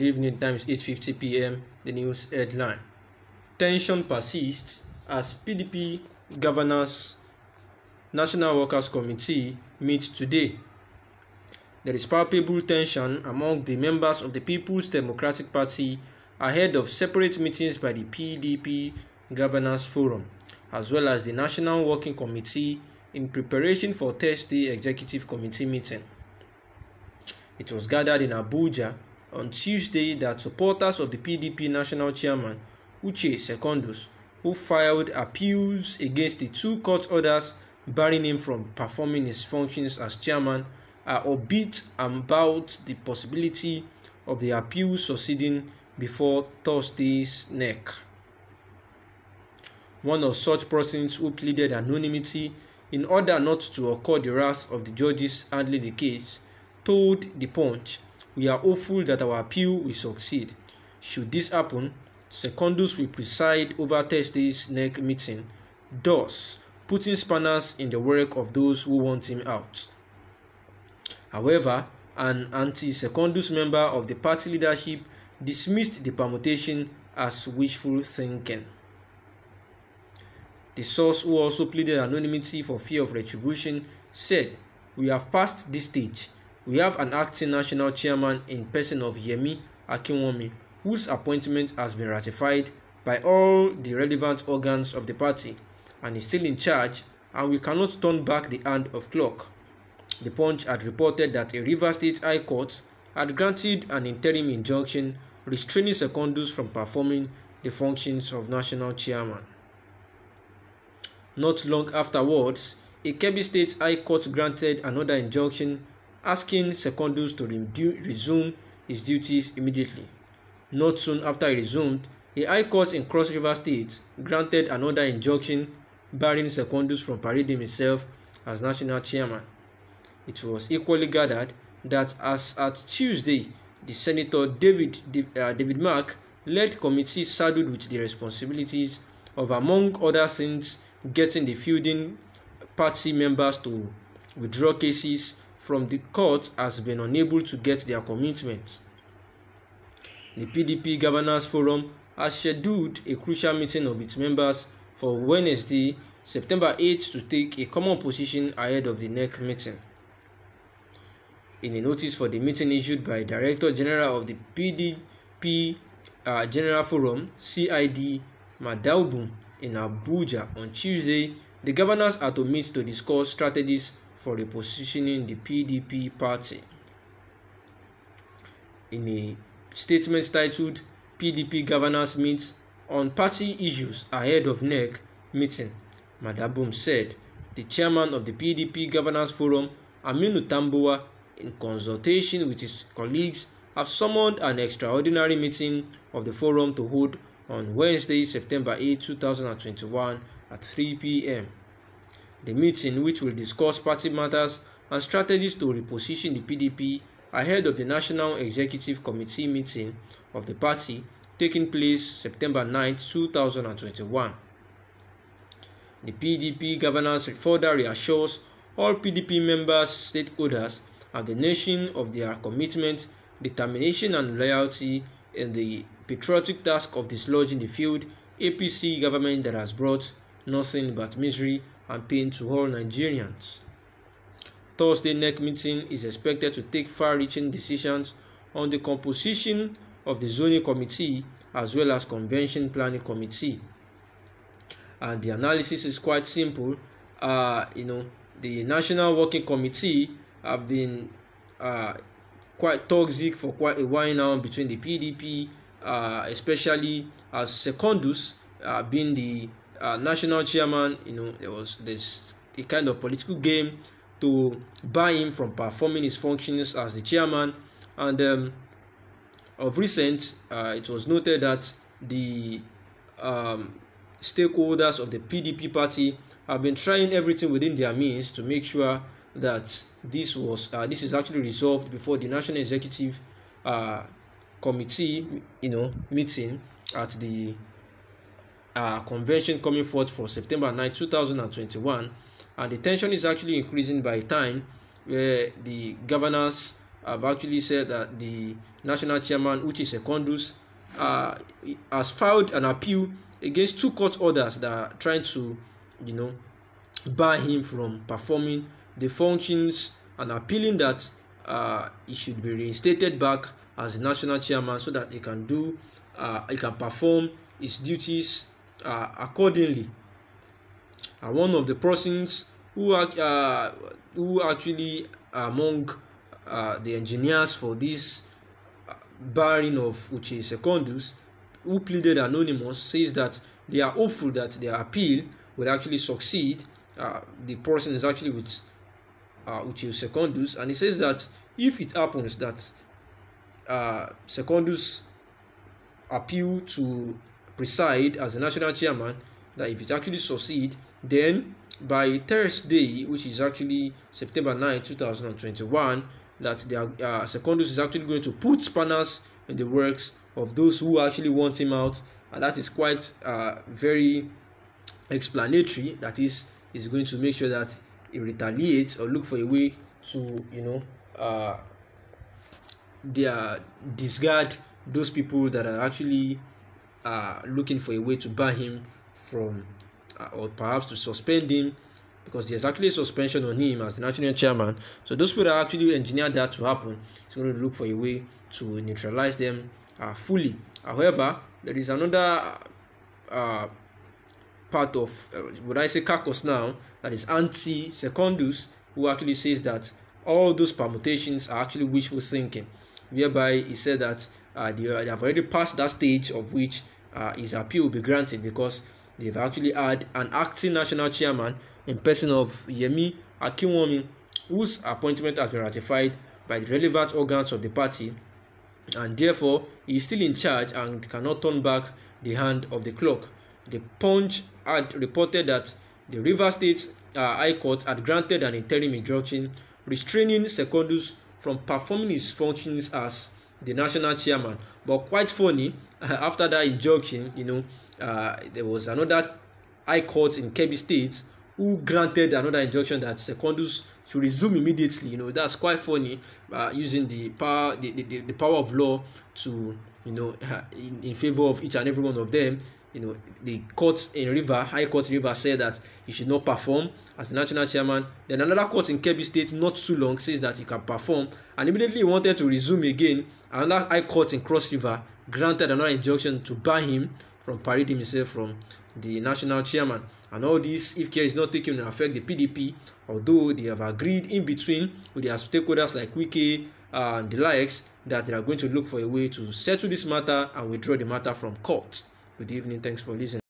Good evening, time is 8:50 p.m. The news headline. Tension persists as PDP Governors National Workers Committee meets today. There is palpable tension among the members of the People's Democratic Party ahead of separate meetings by the PDP Governors Forum, as well as the National Working Committee in preparation for Thursday Executive Committee meeting. It was gathered in Abuja on Tuesday that supporters of the PDP National Chairman, Uche Secondus, who filed appeals against the two court orders barring him from performing his functions as chairman, are upbeat about the possibility of the appeal succeeding before Thursday's NEC. One of such persons who pleaded anonymity in order not to incur the wrath of the judges handling the case told The Punch, "We are hopeful that our appeal will succeed. Should this happen, Secondus will preside over Thursday's NEC meeting, thus putting spanners in the work of those who want him out." However, an anti-Secondus member of the party leadership dismissed the permutation as wishful thinking. The source, who also pleaded anonymity for fear of retribution, said, "We have passed this stage. We have an acting national chairman in person of Yemi Akinwumi, whose appointment has been ratified by all the relevant organs of the party and is still in charge, and we cannot turn back the hand of clock." The Punch had reported that a Rivers State High Court had granted an interim injunction restraining Secondus from performing the functions of national chairman. Not long afterwards, a Kebbi State High Court granted another injunction asking Secondus to resume his duties immediately. Not soon after he resumed, a High Court in Cross River State granted another injunction barring Secondus from parading himself as national chairman. It was equally gathered that as at Tuesday, the Senator David Mark led committee saddled with the responsibilities of, among other things, getting the feuding party members to withdraw cases from the court has been unable to get their commitments. The PDP Governors Forum has scheduled a crucial meeting of its members for Wednesday, September 8 to take a common position ahead of the NEC meeting. In a notice for the meeting issued by Director General of the PDP General Forum, CID Madaubum, in Abuja on Tuesday, the governors are to meet to discuss strategies for repositioning the PDP party. In a statement titled "PDP Governors Meet on Party Issues Ahead of NEC Meeting," Madaubum said the chairman of the PDP Governors Forum, Aminu Tambuwa, in consultation with his colleagues, have summoned an extraordinary meeting of the forum to hold on Wednesday, September 8, 2021 at 3 p.m. The meeting, which will discuss party matters and strategies to reposition the PDP ahead of the National Executive Committee meeting of the party taking place September 9, 2021. The PDP governors further reassures all PDP members, stakeholders, and the nation of their commitment, determination, and loyalty in the patriotic task of dislodging the failed APC government that has brought nothing but misery and pain to all Nigerians. Thursday NEC meeting is expected to take far-reaching decisions on the composition of the zoning committee as well as convention planning committee. And the analysis is quite simple. The National Working Committee have been quite toxic for quite a while now between the PDP, especially as Secondus being the national chairman. There's a kind of political game to bar him from performing his functions as the chairman. And of recent, it was noted that the stakeholders of the PDP party have been trying everything within their means to make sure that this is actually resolved before the National Executive Committee meeting at the convention coming forth for September 9, 2021, and the tension is actually increasing by time, where the governors have actually said that the national chairman, Uche Secondus, has filed an appeal against 2 court orders that are trying to, ban him from performing the functions, and appealing that he should be reinstated back as the national chairman so that he can perform his duties accordingly. And one of the persons who actually among the engineers for this barring of Uche Secondus, who pleaded anonymous, says that they are hopeful that their appeal will actually succeed. The person is actually with Uche Secondus, and he says that if it happens that Secondus appeal to preside as the national chairman, that if it actually succeed, then by Thursday, which is actually September 9, 2021, that Secondus is actually going to put spanners in the works of those who actually want him out, and that is quite very explanatory. That is going to make sure that he retaliates or look for a way to discard those people that are actually looking for a way to ban him from or perhaps to suspend him, because there's actually a suspension on him as the national chairman. So those people that actually engineered that to happen, it's going to look for a way to neutralize them fully. However, there is another part of would I say caucus now, that is anti-Secondus, who actually says that all those permutations are actually wishful thinking, whereby he said that they have already passed that stage of which his appeal will be granted, because they've actually had an acting national chairman in person of Yemi Akinwumi, whose appointment has been ratified by the relevant organs of the party, and therefore he is still in charge and cannot turn back the hand of the clock. The Punch had reported that the Rivers State High Court had granted an interim injunction restraining Secondus from performing his functions as the national chairman. But quite funny, after that injunction, there was another High Court in Kebbi State who granted another injunction that Secondus should resume immediately. That's quite funny, using the power of law to in favor of each and every one of them. The courts in High Court in River said that he should not perform as the national chairman. Then another court in Kebbi State not too long says that he can perform, and immediately he wanted to resume again. Another High Court in Cross River granted another injunction to ban him from parading himself from the national chairman. And all this, if care is not taken, will affect the PDP, although they have agreed in between with their stakeholders like Wike and the likes that they are going to look for a way to settle this matter and withdraw the matter from court. Good evening. Thanks for listening.